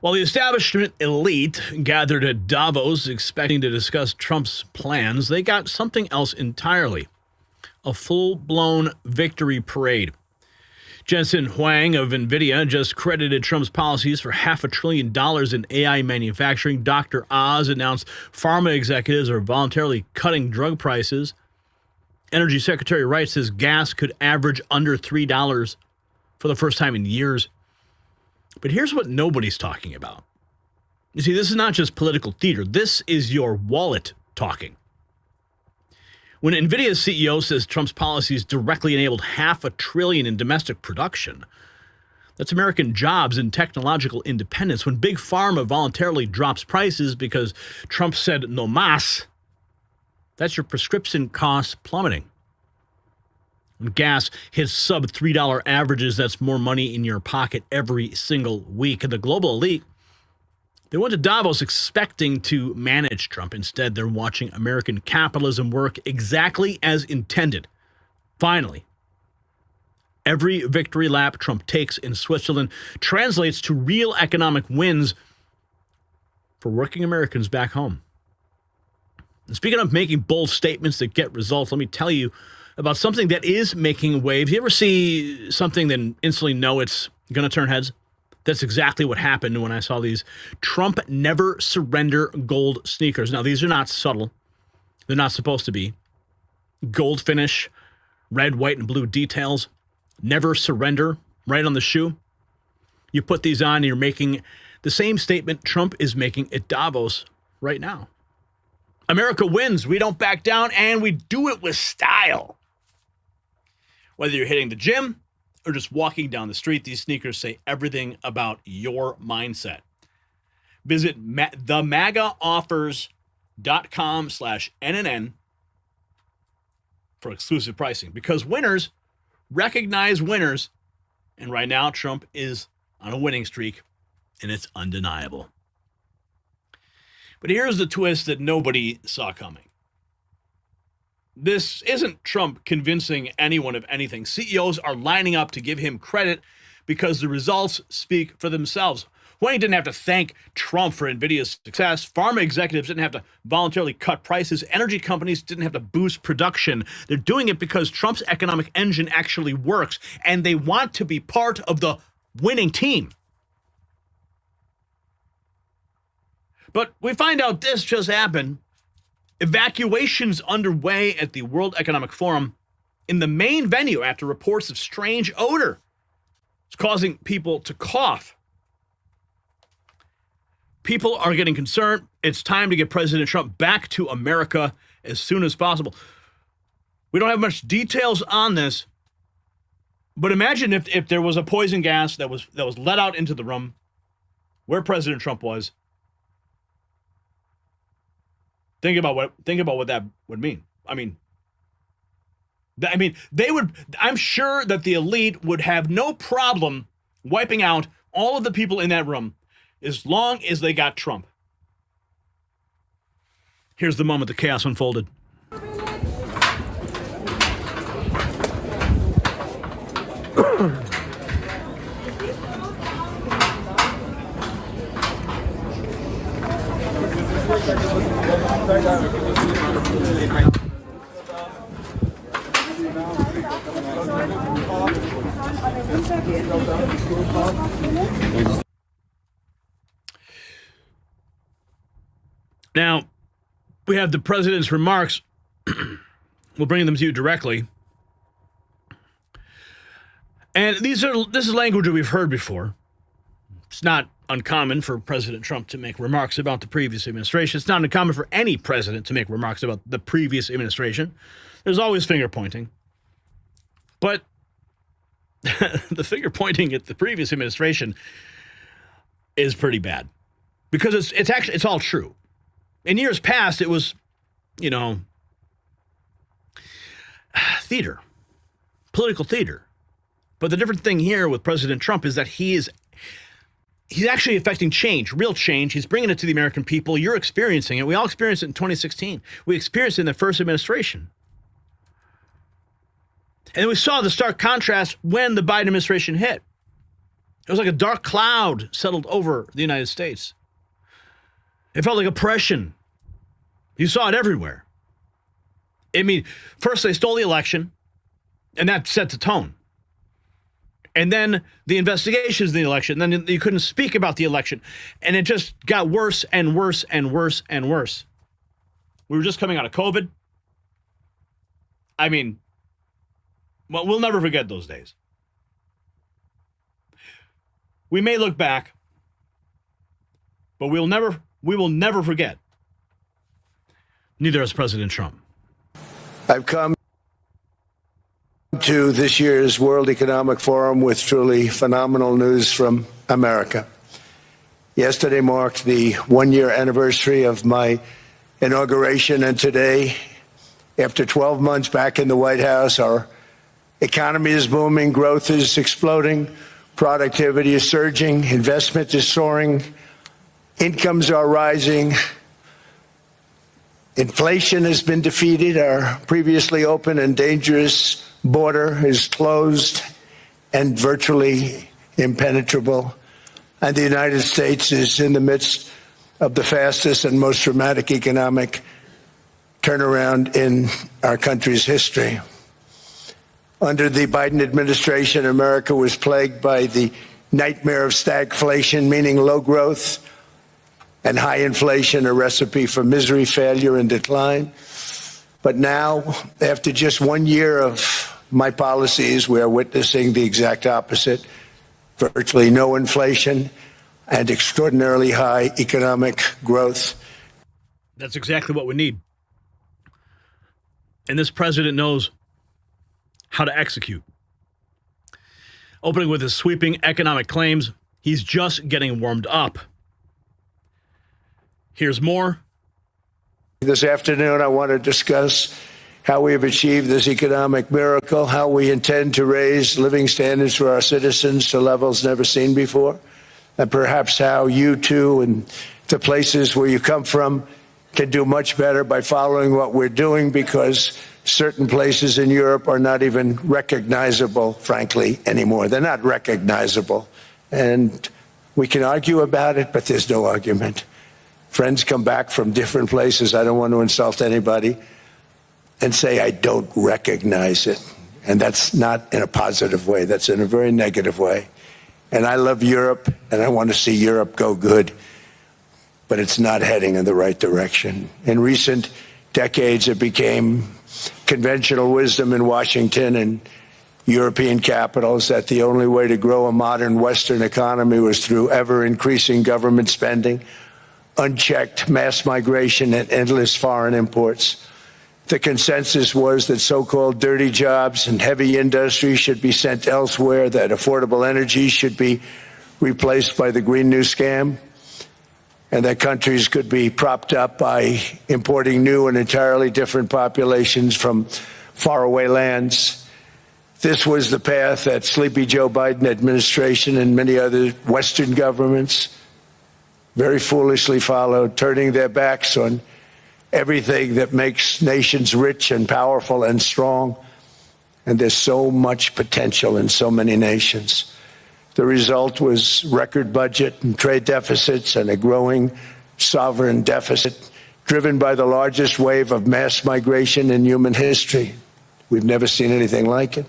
While the establishment elite gathered at Davos expecting to discuss Trump's plans, they got something else entirely: a full-blown victory parade. Jensen Huang of Nvidia just credited Trump's policies for $500 billion in AI manufacturing. Dr. Oz announced pharma executives are voluntarily cutting drug prices. Energy Secretary Wright says gas could average under $3 for the first time in years. But here's what nobody's talking about. You see, this is not just political theater. This is your wallet talking. When Nvidia's CEO says Trump's policies directly enabled $500 billion in domestic production, that's American jobs and technological independence. When Big Pharma voluntarily drops prices because Trump said no mas, that's your prescription costs plummeting. When gas hits sub $3 averages, that's more money in your pocket every single week. And the global elite, they went to Davos expecting to manage Trump. Instead, they're watching American capitalism work exactly as intended. Finally, every victory lap Trump takes in Switzerland translates to real economic wins for working Americans back home. And speaking of making bold statements that get results, let me tell you about something that is making waves. You ever see something then instantly know it's going to turn heads? That's exactly what happened when I saw these Trump Never Surrender gold sneakers. Now, these are not subtle. They're not supposed to be. Gold finish, red, white, and blue details. Never surrender, right on the shoe. You put these on and you're making the same statement Trump is making at Davos right now. America wins. We don't back down, and we do it with style. Whether you're hitting the gym or just walking down the street, these sneakers say everything about your mindset. Visit themagaoffers.com/NNN for exclusive pricing, because winners recognize winners. And right now, Trump is on a winning streak, and it's undeniable. But here's the twist that nobody saw coming. This isn't Trump convincing anyone of anything. CEOs are lining up to give him credit because the results speak for themselves. Huang didn't have to thank Trump for Nvidia's success. Pharma executives didn't have to voluntarily cut prices. Energy companies didn't have to boost production. They're doing it because Trump's economic engine actually works, and they want to be part of the winning team. But we find out this just happened. Evacuations underway at the World Economic Forum in the main venue after reports of strange odor. It's causing people to cough. People are getting concerned. It's time to get President Trump back to America as soon as possible. We don't have much details on this, but imagine if there was a poison gas that was let out into the room where President Trump was. Think about what that would mean. I'm sure that the elite would have no problem wiping out all of the people in that room as long as they got Trump. Here's the moment the chaos unfolded. Now, we have the president's remarks. We'll bring them to you directly. And this is language that we've heard before. It's not uncommon for President Trump to make remarks about the previous administration. It's not uncommon for any president to make remarks about the previous administration. There's always finger pointing. But the finger pointing at the previous administration is pretty bad, because it's all true. In years past, it was, theater, political theater. But the different thing here with President Trump is that he's actually affecting change, real change. He's bringing it to the American people. You're experiencing it. We all experienced it in 2016. We experienced it in the first administration. And we saw the stark contrast when the Biden administration hit. It was like a dark cloud settled over the United States. It felt like oppression. You saw it everywhere. I mean, first they stole the election, and that set the tone. And then the investigations of the election, then you couldn't speak about the election. And it just got worse and worse and worse and worse. We were just coming out of COVID. I mean, well, we'll never forget those days. We may look back, but we will never forget. Neither has President Trump. I've come to this year's World Economic Forum with truly phenomenal news from America. Yesterday marked the one-year anniversary of my inauguration, and today, after 12 months back in the White House, our economy is booming, growth is exploding, productivity is surging, investment is soaring, incomes are rising, inflation has been defeated, our previously open and dangerous border is closed and virtually impenetrable, and the United States is in the midst of the fastest and most dramatic economic turnaround in our country's history. Under the Biden administration, America was plagued by the nightmare of stagflation, meaning low growth and high inflation, a recipe for misery, failure, and decline. But now, after just 1 year of my policies, we are witnessing the exact opposite: virtually no inflation and extraordinarily high economic growth. That's exactly what we need. And this president knows how to execute. Opening with his sweeping economic claims, he's just getting warmed up. Here's more. This afternoon, I want to discuss how we have achieved this economic miracle, how we intend to raise living standards for our citizens to levels never seen before, and perhaps how you too and the places where you come from can do much better by following what we're doing, because certain places in Europe are not even recognizable, frankly, anymore. They're not recognizable. And we can argue about it, but there's no argument. Friends come back from different places. I don't want to insult anybody and say I don't recognize it. And that's not in a positive way. That's in a very negative way. And I love Europe, and I want to see Europe go good, but it's not heading in the right direction. In recent decades, it became conventional wisdom in Washington and European capitals that the only way to grow a modern Western economy was through ever-increasing government spending, unchecked mass migration, and endless foreign imports. The consensus was that so-called dirty jobs and heavy industry should be sent elsewhere, that affordable energy should be replaced by the Green New Scam, and that countries could be propped up by importing new and entirely different populations from faraway lands. This was the path that sleepy Joe Biden administration and many other Western governments very foolishly followed, turning their backs on everything that makes nations rich and powerful and strong. And there's so much potential in so many nations. The result was record budget and trade deficits and a growing sovereign deficit driven by the largest wave of mass migration in human history. We've never seen anything like it.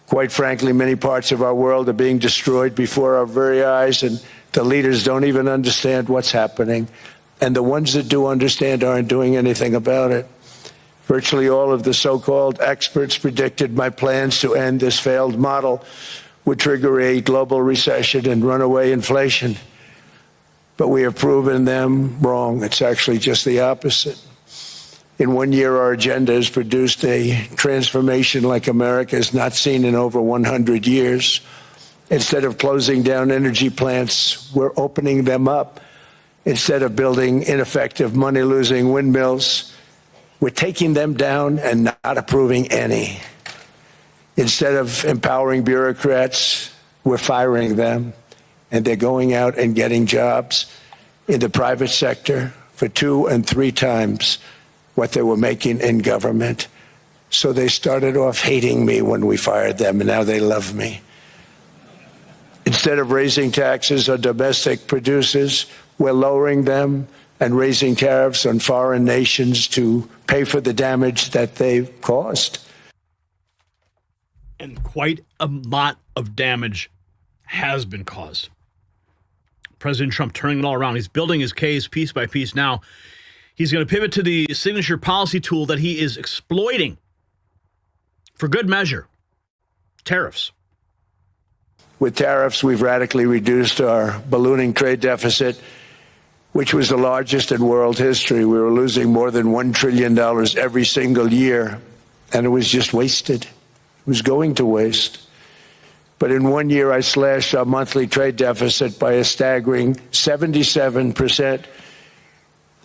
Quite frankly, many parts of our world are being destroyed before our very eyes, and the leaders don't even understand what's happening. And the ones that do understand aren't doing anything about it. Virtually all of the so-called experts predicted my plans to end this failed model would trigger a global recession and runaway inflation. But we have proven them wrong. It's actually just the opposite. In 1 year, our agenda has produced a transformation like America has not seen in over 100 years. Instead of closing down energy plants, we're opening them up. Instead of building ineffective, money-losing windmills, we're taking them down and not approving any. Instead of empowering bureaucrats, we're firing them, and they're going out and getting jobs in the private sector for 2 and 3 times what they were making in government. So they started off hating me when we fired them, and now they love me. Instead of raising taxes on domestic producers, we're lowering them and raising tariffs on foreign nations to pay for the damage that they've caused. And quite a lot of damage has been caused. President Trump turning it all around. He's building his case piece by piece now. He's going to pivot to the signature policy tool that he is exploiting for good measure: tariffs. With tariffs, we've radically reduced our ballooning trade deficit, which was the largest in world history. We were losing more than $1 trillion every single year, and it was just wasted. It was going to waste. But in 1 year, I slashed our monthly trade deficit by a staggering 77%.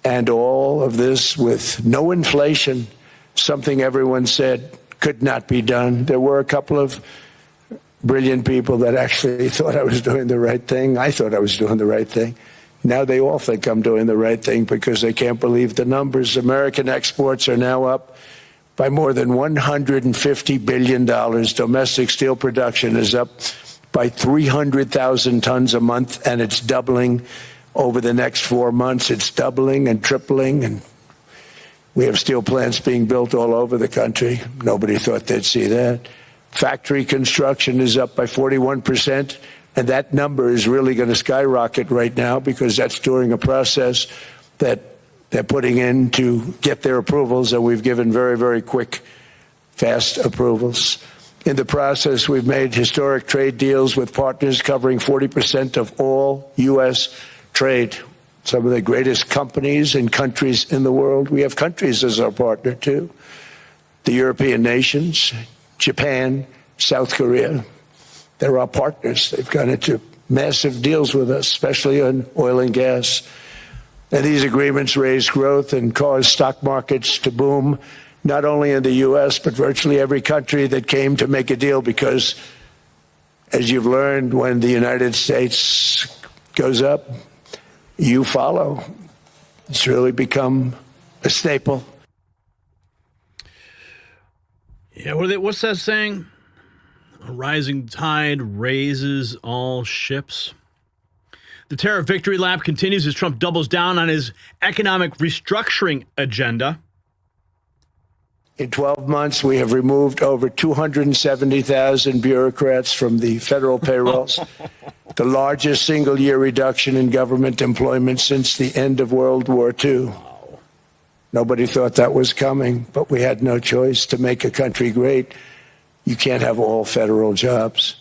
And all of this with no inflation, something everyone said could not be done. There were a couple of brilliant people that actually thought I was doing the right thing. I thought I was doing the right thing. Now they all think I'm doing the right thing because they can't believe the numbers. American exports are now up by more than $150 billion. Domestic steel production is up by 300,000 tons a month, and it's doubling over the next 4 months. It's doubling and tripling, and we have steel plants being built all over the country. Nobody thought they'd see that. Factory construction is up by 41%, and that number is really going to skyrocket right now because that's during a process that they're putting in to get their approvals, and we've given very, very quick, fast approvals. In the process, we've made historic trade deals with partners covering 40% of all U.S. trade. Some of the greatest companies and countries in the world. We have countries as our partner, too. The European nations, Japan, South Korea. They're our partners. They've gone into massive deals with us, especially on oil and gas. And these agreements raise growth and cause stock markets to boom, not only in the U.S., but virtually every country that came to make a deal, because, as you've learned, when the United States goes up, you follow. It's really become a staple. Yeah, what's that saying? A rising tide raises all ships. The tariff victory lap continues as Trump doubles down on his economic restructuring agenda. In 12 months, we have removed over 270,000 bureaucrats from the federal payrolls, the largest single-year reduction in government employment since the end of World War II. Nobody thought that was coming, but we had no choice. To make a country great, you can't have all federal jobs.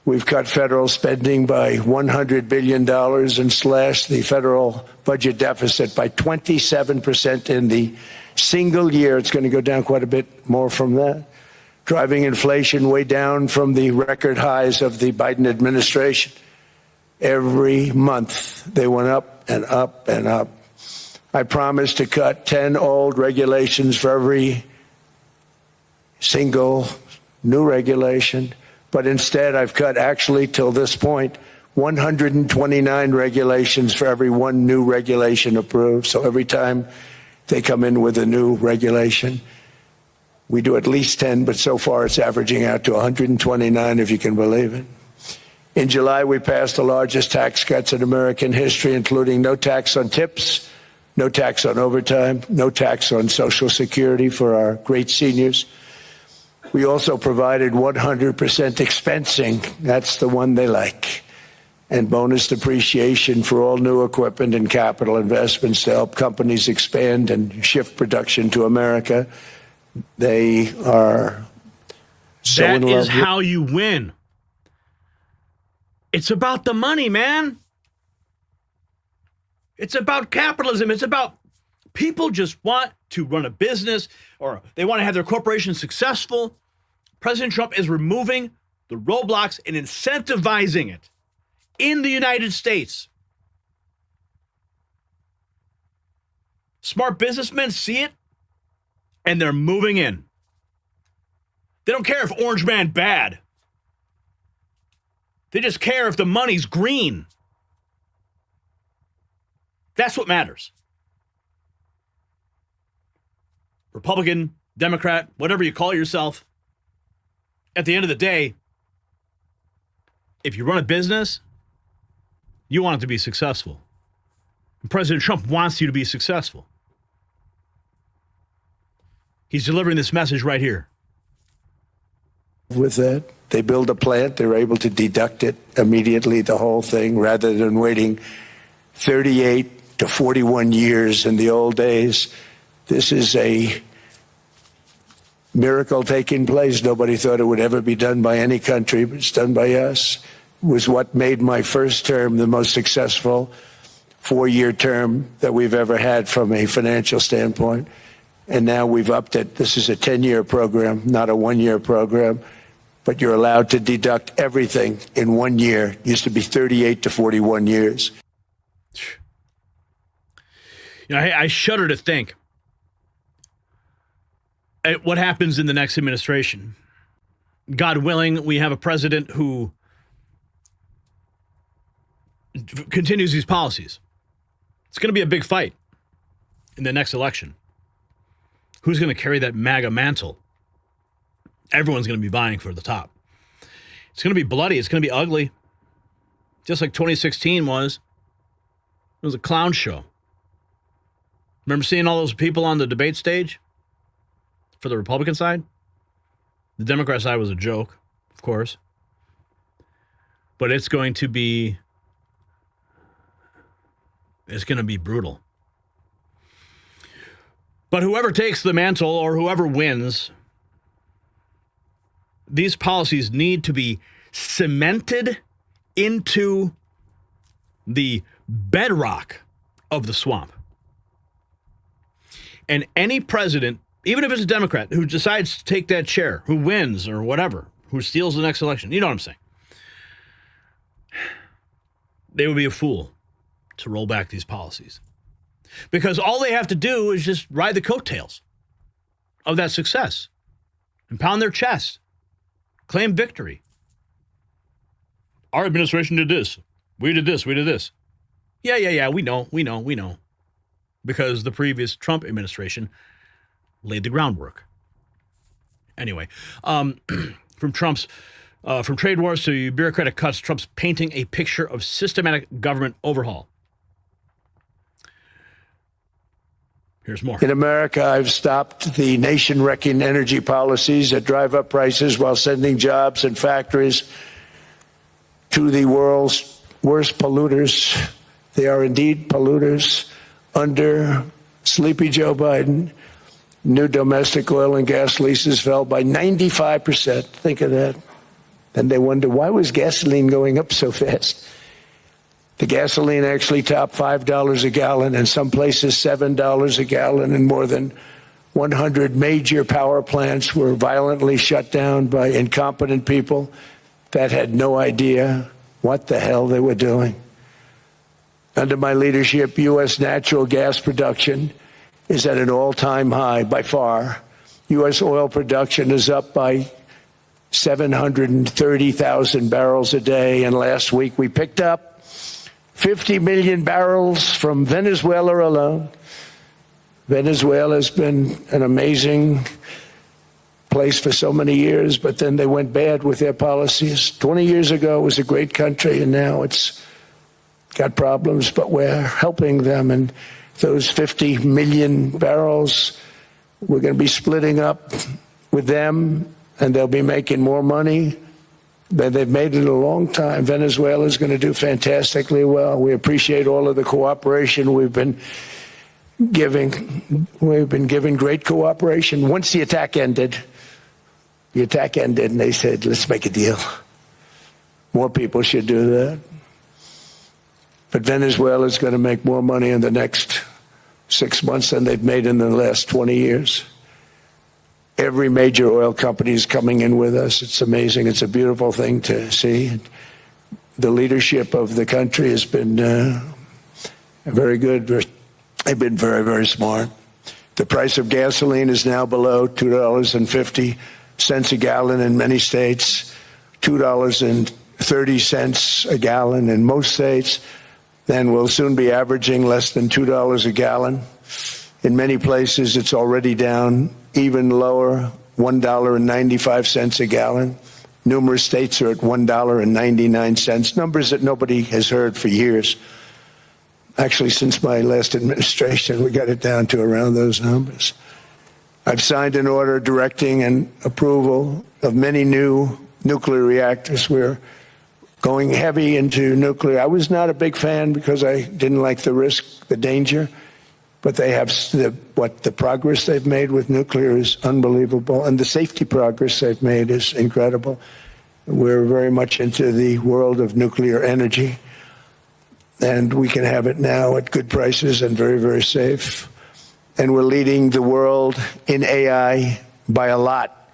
We've cut federal spending by $100 billion and slashed the federal budget deficit by 27% in the single year. It's going to go down quite a bit more from that, driving inflation way down from the record highs of the Biden administration. Every month, they went up and up and up. I promised to cut 10 old regulations for every single new regulation. But instead, I've cut, actually, till this point, 129 regulations for every one new regulation approved. So every time they come in with a new regulation, we do at least 10, but so far it's averaging out to 129, if you can believe it. In July, we passed the largest tax cuts in American history, including no tax on tips, no tax on overtime, no tax on Social Security for our great seniors. We also provided 100% expensing. That's the one they like. And bonus depreciation for all new equipment and capital investments to help companies expand and shift production to America. They are so in love. That is how you win. It's about the money, man. It's about capitalism. It's about people just want to run a business, or they want to have their corporation successful. President Trump is removing the roadblocks and incentivizing it in the United States. Smart businessmen see it, and they're moving in. They don't care if Orange Man bad. They just care if the money's green. That's what matters. Republican, Democrat, whatever you call yourself, at the end of the day, if you run a business, you want it to be successful. And President Trump wants you to be successful. He's delivering this message right here. With that, they build a plant, they're able to deduct it immediately, the whole thing, rather than waiting 38 to 41 years in the old days. This is a miracle taking place. Nobody thought it would ever be done by any country, but it's done by us. It was what made my first term the most successful 4-year term that we've ever had from a financial standpoint. And now we've upped it. This is a 10-year program, not a 1-year program. But you're allowed to deduct everything in 1 year. It used to be 38 to 41 years. You know, I shudder to think at what happens in the next administration. God willing, we have a president who continues these policies. It's going to be a big fight in the next election. Who's going to carry that MAGA mantle? Everyone's going to be vying for the top. It's going to be bloody. It's going to be ugly. Just like 2016 was. It was a clown show. Remember seeing all those people on the debate stage for the Republican side? The Democrat side was a joke, of course. But it's going to be brutal. But whoever takes the mantle or whoever wins, these policies need to be cemented into the bedrock of the swamp. And any president, even if it's a Democrat, who decides to take that chair, who wins or whatever, who steals the next election, you know what I'm saying? They would be a fool to roll back these policies. Because all they have to do is just ride the coattails of that success and pound their chest. Claim victory. Our administration did this. We did this. We did this. Yeah. We know. Because the previous Trump administration laid the groundwork. Anyway, from trade wars to bureaucratic cuts, Trump's painting a picture of systematic government overhaul. Here's more. In America, I've stopped the nation-wrecking energy policies that drive up prices while sending jobs and factories to the world's worst polluters. They are indeed polluters. Under sleepy Joe Biden, new domestic oil and gas leases fell by 95%. Think of that. Then they wonder, why was gasoline going up so fast? The gasoline actually topped $5 a gallon, and some places $7 a gallon, and more than 100 major power plants were violently shut down by incompetent people that had no idea what the hell they were doing. Under my leadership, U.S. natural gas production is at an all-time high by far. U.S. oil production is up by 730,000 barrels a day, and last week we picked up 50 million barrels from Venezuela alone. Venezuela has been an amazing place for so many years, but then they went bad with their policies. 20 years ago, it was a great country, and now it's got problems, but we're helping them. And those 50 million barrels, we're going to be splitting up with them, and they'll be making more money than they've made in a long time. Venezuela is going to do fantastically well. We appreciate all of the cooperation we've been giving. We've been giving great cooperation. Once the attack ended, and they said, let's make a deal. More people should do that. But Venezuela is going to make more money in the next 6 months than they've made in the last 20 years. Every major oil company is coming in with us. It's amazing. It's a beautiful thing to see. The leadership of the country has been very good. They've been very, very smart. The price of gasoline is now below $2.50 a gallon in many states, $2.30 a gallon in most states. Then we'll soon be averaging less than $2 a gallon. In many places, it's already down even lower, $1.95 a gallon. Numerous states are at $1.99, numbers that nobody has heard for years. Actually, since my last administration, we got it down to around those numbers. I've signed an order directing and approval of many new nuclear reactors. We're going heavy into nuclear. I was not a big fan because I didn't like the risk, the danger, but they have the progress they've made with nuclear is unbelievable, and the safety progress they've made is incredible. We're very much into the world of nuclear energy, and we can have it now at good prices and very, very safe. And we're leading the world in AI by a lot.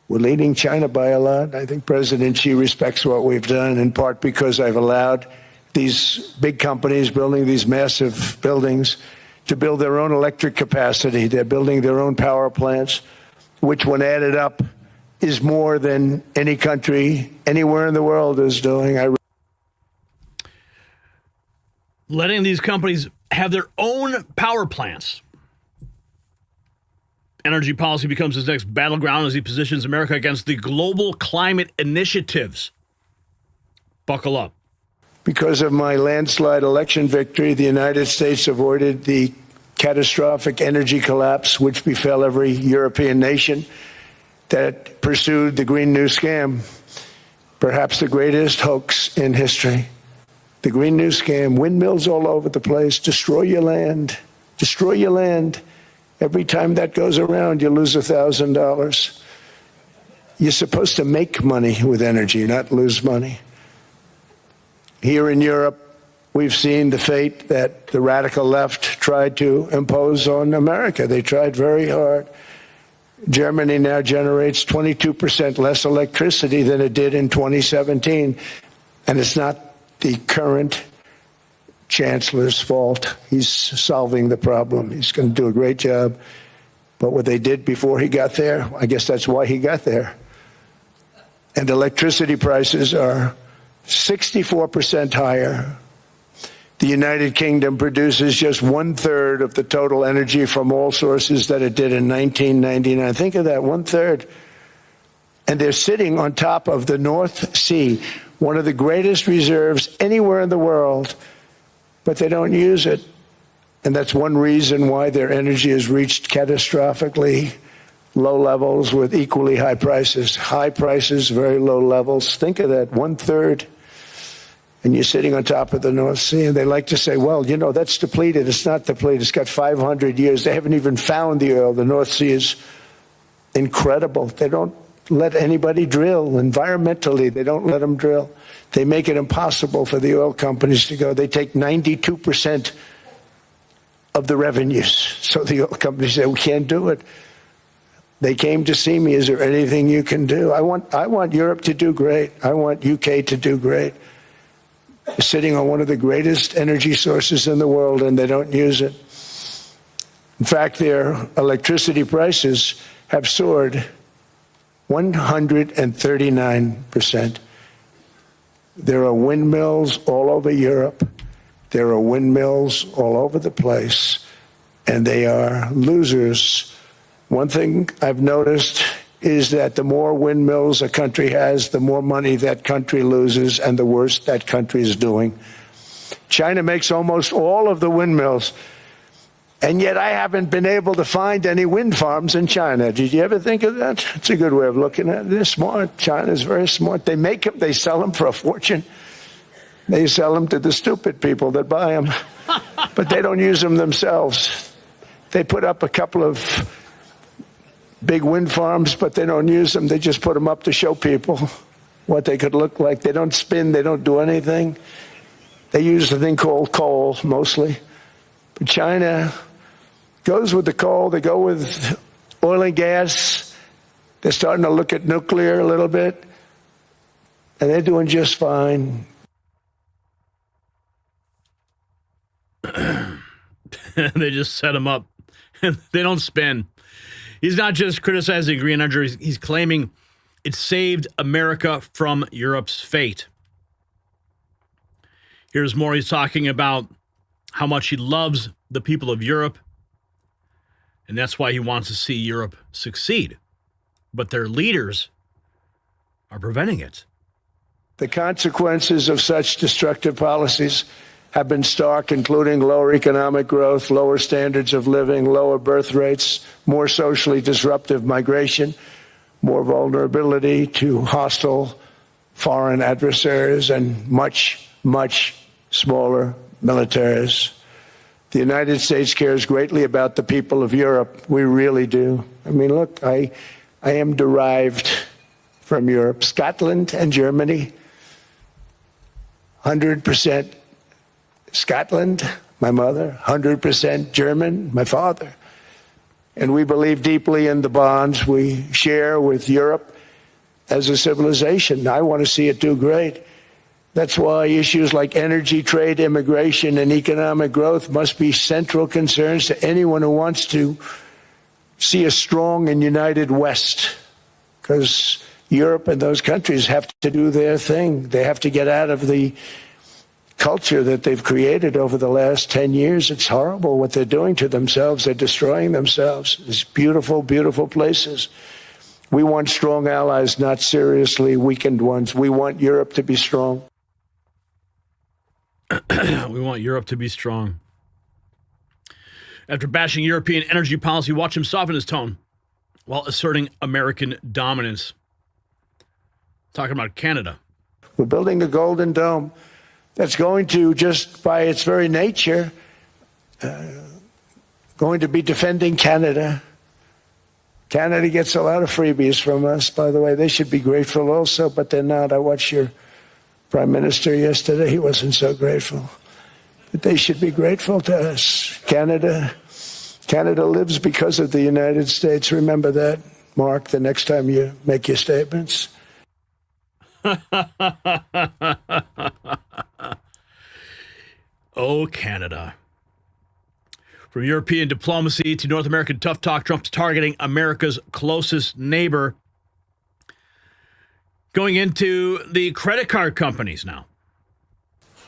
We're leading China by a lot. I think President Xi respects what we've done, in part because I've allowed these big companies building these massive buildings to build their own electric capacity. They're building their own power plants, which when added up is more than any country anywhere in the world is doing. Letting these companies have their own power plants. Energy policy becomes his next battleground as he positions America against the global climate initiatives. Buckle up. Because of my landslide election victory, the United States avoided the catastrophic energy collapse which befell every European nation that pursued the Green New Scam, perhaps the greatest hoax in history. The Green New Scam, windmills all over the place, destroy your land, destroy your land. Every time that goes around, you lose $1,000. You're supposed to make money with energy, not lose money. Here in Europe, we've seen the fate that the radical left tried to impose on America. They tried very hard. Germany now generates 22% less electricity than it did in 2017. And it's not the current chancellor's fault. He's solving the problem. He's going to do a great job. But what they did before he got there, I guess that's why he got there. And electricity prices are 64% higher. The United Kingdom produces just 1/3 of the total energy from all sources that it did in 1999. Think of that, 1/3. And they're sitting on top of the North Sea, one of the greatest reserves anywhere in the world, but they don't use it. And that's one reason why their energy has reached catastrophically low levels with equally high prices. High prices, very low levels. Think of that, 1/3. And you're sitting on top of the North Sea, and they like to say, well, you know, that's depleted. It's not depleted. It's got 500 years. They haven't even found the oil. The North Sea is incredible. They don't let anybody drill. Environmentally, they don't let them drill. They make it impossible for the oil companies to go. They take 92% of the revenues. So the oil companies say, we can't do it. They came to see me. Is there anything you can do? I want Europe to do great. I want UK to do great. They're sitting on one of the greatest energy sources in the world, and they don't use it. In fact, their electricity prices have soared 139%. There are windmills all over Europe. There are windmills all over the place, and they are losers. One thing I've noticed is that the more windmills a country has, the more money that country loses and the worse that country is doing. China makes almost all of the windmills, and yet I haven't been able to find any wind farms in China. Did you ever think of that? It's a good way of looking at it. They're smart. China's very smart. They make them, they sell them for a fortune. They sell them to the stupid people that buy them, but they don't use them themselves. They put up a couple of big wind farms, but they don't use them. They just put them up to show people what they could look like. They don't spin. They don't do anything. They use a thing called coal, mostly. But China goes with the coal. They go with oil and gas. They're starting to look at nuclear a little bit, and they're doing just fine. They just set him up. They don't spin. He's not just criticizing green energy. He's claiming it saved America from Europe's fate. Here's more. He's talking about how much he loves the people of Europe, and that's why he wants to see Europe succeed. But their leaders are preventing it. The consequences of such destructive policies have been stark, including lower economic growth, lower standards of living, lower birth rates, more socially disruptive migration, more vulnerability to hostile foreign adversaries, and much, much smaller militaries. The United States cares greatly about the people of Europe. We really do. I mean, look, I am derived from Europe. Scotland and Germany, 100% Scotland, my mother, 100% German, my father. And we believe deeply in the bonds we share with Europe as a civilization. I want to see it do great. That's why issues like energy, trade, immigration, and economic growth must be central concerns to anyone who wants to see a strong and united West, because Europe and those countries have to do their thing. They have to get out of the culture that they've created over the last 10 years. It's horrible what they're doing to themselves. They're destroying themselves. It's beautiful, beautiful places. We want strong allies, not seriously weakened ones. We want Europe to be strong. We want Europe to be strong. After bashing European energy policy, watch him soften his tone while asserting American dominance. Talking about Canada. We're building a golden dome that's going to, just by its very nature, going to be defending Canada. Canada gets a lot of freebies from us, by the way. They should be grateful also, but they're not. I watched your Prime Minister yesterday. He wasn't so grateful. But they should be grateful to us. Canada lives because of the United States. Remember that, Mark, the next time you make your statements. Oh, Canada. From European diplomacy to North American tough talk, Trump's targeting America's closest neighbor. Going into the credit card companies now.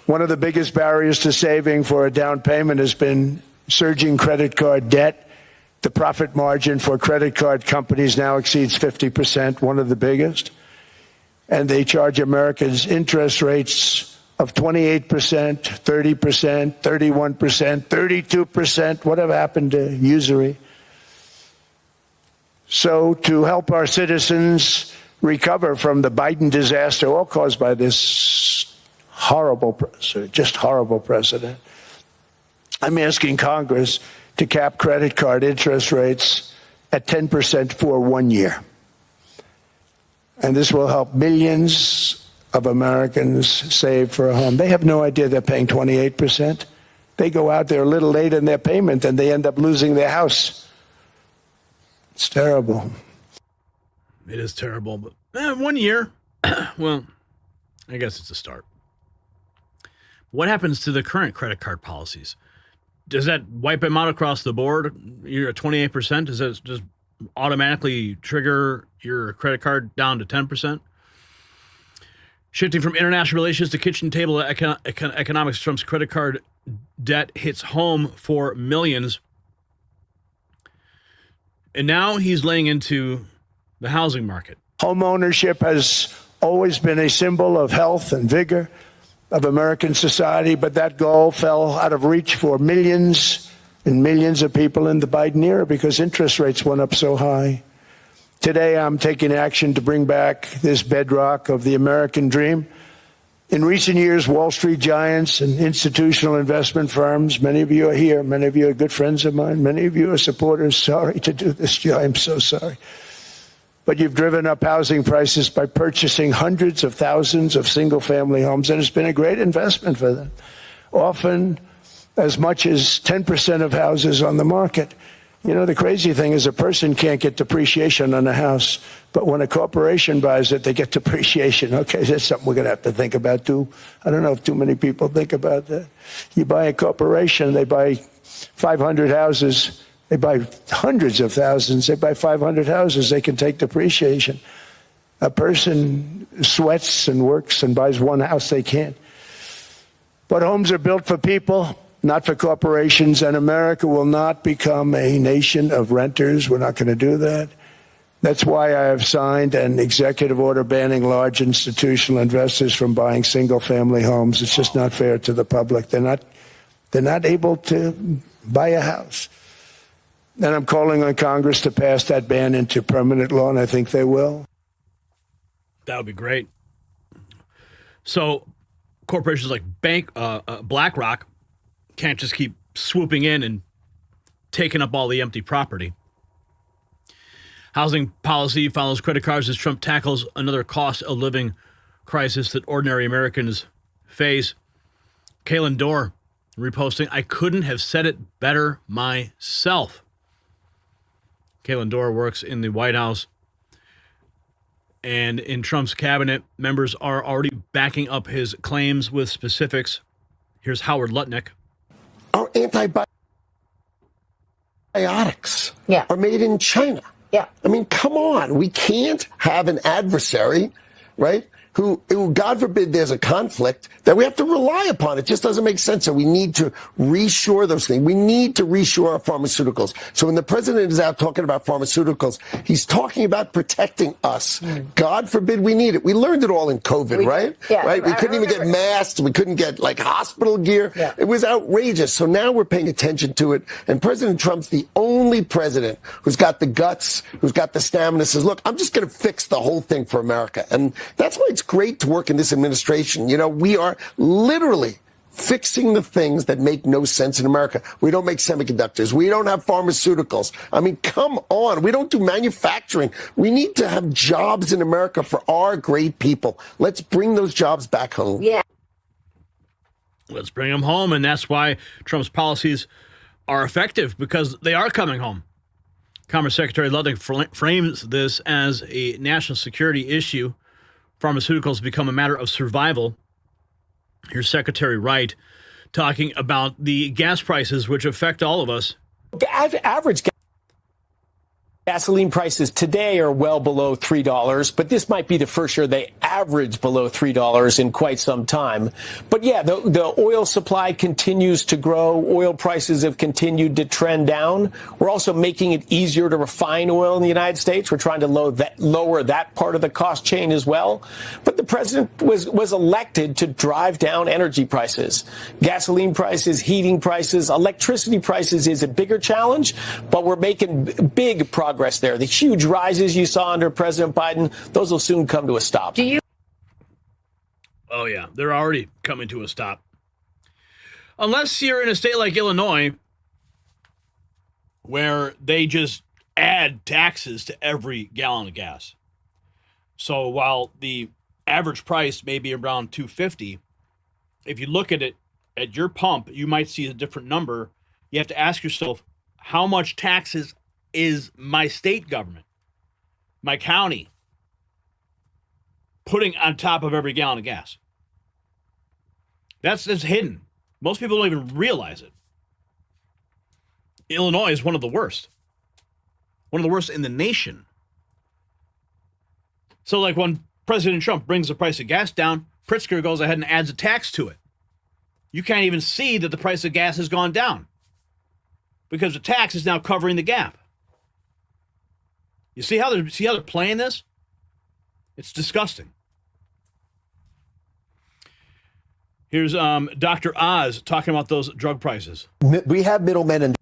One of the biggest barriers to saving for a down payment has been surging credit card debt. The profit margin for credit card companies now exceeds 50%, one of the biggest. And they charge Americans interest rates of 28%, 30%, 31%, 32%. Whatever happened to usury? So to help our citizens recover from the Biden disaster, all caused by this horrible precedent, I'm asking Congress to cap credit card interest rates at 10% for 1 year. And this will help millions of Americans save for a home. They have no idea they're paying 28%. They go out there a little late in their payment and they end up losing their house. It's terrible. It is terrible, but 1 year, well, I guess it's a start. What happens to the current credit card policies? Does that wipe them out across the board? You're at 28%. Does that just automatically trigger your credit card down to 10%? Shifting from international relations to kitchen table economics, Trump's credit card debt hits home for millions. And now he's laying into the housing market. Home ownership has always been a symbol of health and vigor of American society, but that goal fell out of reach for millions and millions of people in the Biden era because interest rates went up so high. Today, I'm taking action to bring back this bedrock of the American dream. In recent years, Wall Street giants and institutional investment firms, many of you are here, many of you are good friends of mine, many of you are supporters. Sorry to do this, Joe, I'm so sorry. But you've driven up housing prices by purchasing hundreds of thousands of single-family homes, and it's been a great investment for them. Often as much as 10% of houses on the market. You know, the crazy thing is a person can't get depreciation on a house, but when a corporation buys it, they get depreciation. Okay, that's something we're going to have to think about, too. I don't know if too many people think about that. You buy a corporation, they buy 500 houses. They buy hundreds of thousands. They buy 500 houses. They can take depreciation. A person sweats and works and buys one house. They can't. But homes are built for people, not for corporations. And America will not become a nation of renters. We're not going to do that. That's why I have signed an executive order banning large institutional investors from buying single-family homes. It's just not fair to the public. They're not able to buy a house. And I'm calling on Congress to pass that ban into permanent law, and I think they will. That would be great. So corporations like BlackRock can't just keep swooping in and taking up all the empty property. Housing policy follows credit cards as Trump tackles another cost of living crisis that ordinary Americans face. Kalen Dorr reposting, I couldn't have said it better myself. Kalen Dorr works in the White House. And in Trump's cabinet, members are already backing up his claims with specifics. Here's Howard Lutnick. Our antibiotics are made in China. Yeah. I mean, come on. We can't have an adversary, right, who, God forbid, there's a conflict that we have to rely upon. It just doesn't make sense. So we need to reshore those things. We need to reshore our pharmaceuticals. So when the president is out talking about pharmaceuticals, he's talking about protecting us. God forbid we need it. We learned it all in COVID, right? Yeah. Right? We couldn't even get masks. We couldn't get, like, hospital gear. Yeah. It was outrageous. So now we're paying attention to it. And President Trump's the only president who's got the guts, who's got the stamina, says, look, I'm just going to fix the whole thing for America. And that's why it's great to work in this administration. You know, we are literally fixing the things that make no sense in America. We don't make semiconductors. We don't have pharmaceuticals. I mean, come on. We don't do manufacturing. We need to have jobs in America for our great people. Let's bring those jobs back home. Yeah. Let's bring them home. And that's why Trump's policies are effective, because they are coming home. Commerce Secretary Lutnick frames this as a national security issue. Pharmaceuticals become a matter of survival. Here's Secretary Wright talking about the gas prices, which affect all of us. Average gasoline prices today are well below $3, but this might be the first year they average below $3 in quite some time. But yeah, the oil supply continues to grow. Oil prices have continued to trend down. We're also making it easier to refine oil in the United States. We're trying to lower that part of the cost chain as well. But the president was elected to drive down energy prices. Gasoline prices, heating prices, electricity prices is a bigger challenge, but we're making big progress there. The huge rises you saw under President Biden, those will soon come to a stop. Oh, yeah, they're already coming to a stop. Unless you're in a state like Illinois, where they just add taxes to every gallon of gas. So while the average price may be around $2.50, if you look at it at your pump, you might see a different number. You have to ask yourself, how much taxes is my state government, my county, putting on top of every gallon of gas? That's hidden. Most people don't even realize it. Illinois is one of the worst in the nation. So like when President Trump brings the price of gas down, Pritzker goes ahead and adds a tax to it. You can't even see that the price of gas has gone down because the tax is now covering the gap. You see how they're playing this? It's disgusting. Here's Dr. Oz talking about those drug prices. We have middlemen, and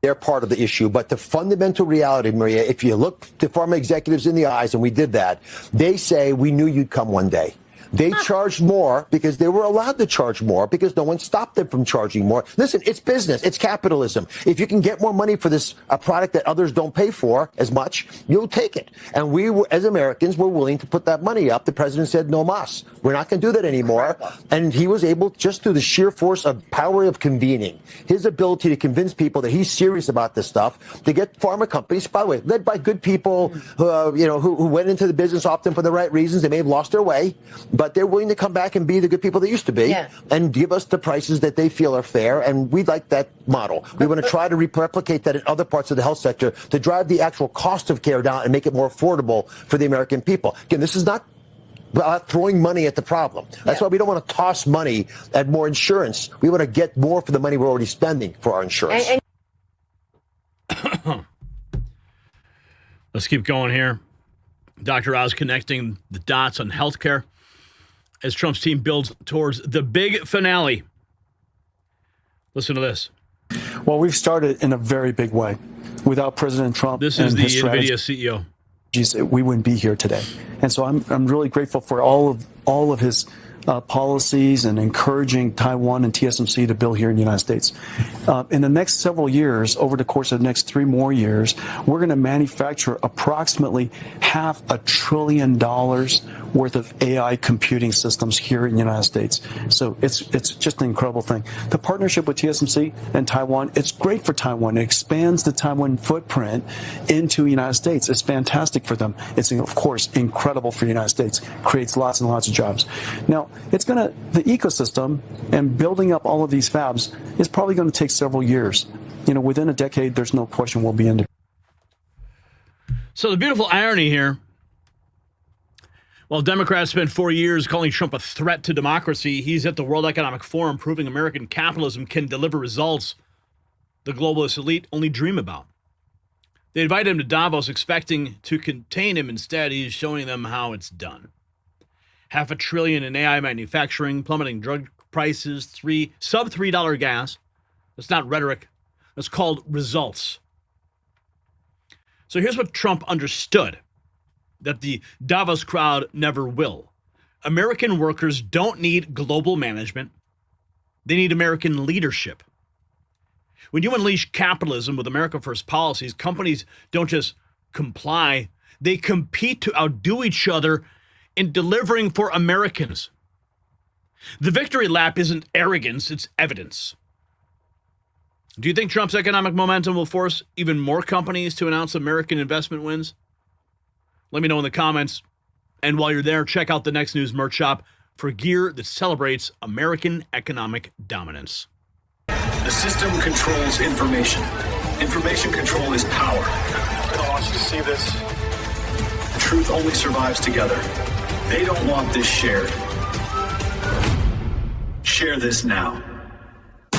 they're part of the issue. But the fundamental reality, Maria, if you look the pharma executives in the eyes, and we did that, they say, we knew you'd come one day. They charged more because they were allowed to charge more because no one stopped them from charging more. Listen, it's business. It's capitalism. If you can get more money for this a product that others don't pay for as much, you'll take it. And we, as Americans, were willing to put that money up. The president said, no mas. We're not going to do that anymore. And he was able, just through the sheer force of power of convening, his ability to convince people that he's serious about this stuff, to get pharma companies, by the way, led by good people who went into the business often for the right reasons. They may have lost their way, but they're willing to come back and be the good people they used to be and give us the prices that they feel are fair. And we like that model. We want to try to replicate that in other parts of the health sector to drive the actual cost of care down and make it more affordable for the American people. Again, this is not throwing money at the problem. That's why we don't want to toss money at more insurance. We want to get more for the money we're already spending for our insurance. Let's keep going here. Dr. Oz connecting the dots on healthcare as Trump's team builds towards the big finale. Listen to this. Well, we've started in a very big way. Without President Trump, this is the Nvidia CEO. We wouldn't be here today. And so I'm really grateful for all of his policies and encouraging Taiwan and TSMC to build here in the United States. In the next several years, over the course of the next 3 more years, we're going to manufacture approximately $500 billion worth of AI computing systems here in the United States. So it's just an incredible thing. The partnership with TSMC and Taiwan, it's great for Taiwan. It expands the Taiwan footprint into the United States. It's fantastic for them. It's, of course, incredible for the United States. Creates lots and lots of jobs. Now, the ecosystem and building up all of these fabs is probably going to take several years. Within a decade, there's no question we'll be in. So the beautiful irony here, while Democrats spent 4 years calling Trump a threat to democracy, he's at the World Economic Forum proving American capitalism can deliver results the globalist elite only dream about. They invite him to Davos expecting to contain him. Instead, he's showing them how it's done. $500 billion in AI manufacturing, plummeting drug prices, sub $3 gas. That's not rhetoric. That's called results. So here's what Trump understood that the Davos crowd never will. American workers don't need global management. They need American leadership. When you unleash capitalism with America First policies, companies don't just comply, they compete to outdo each other in delivering for Americans. The victory lap isn't arrogance, it's evidence. Do you think Trump's economic momentum will force even more companies to announce American investment wins? Let me know in the comments. And while you're there, check out the Next News merch shop for gear that celebrates American economic dominance. The system controls information. Information control is power. I want you to see this. Truth only survives together. They don't want this shared. Share this now.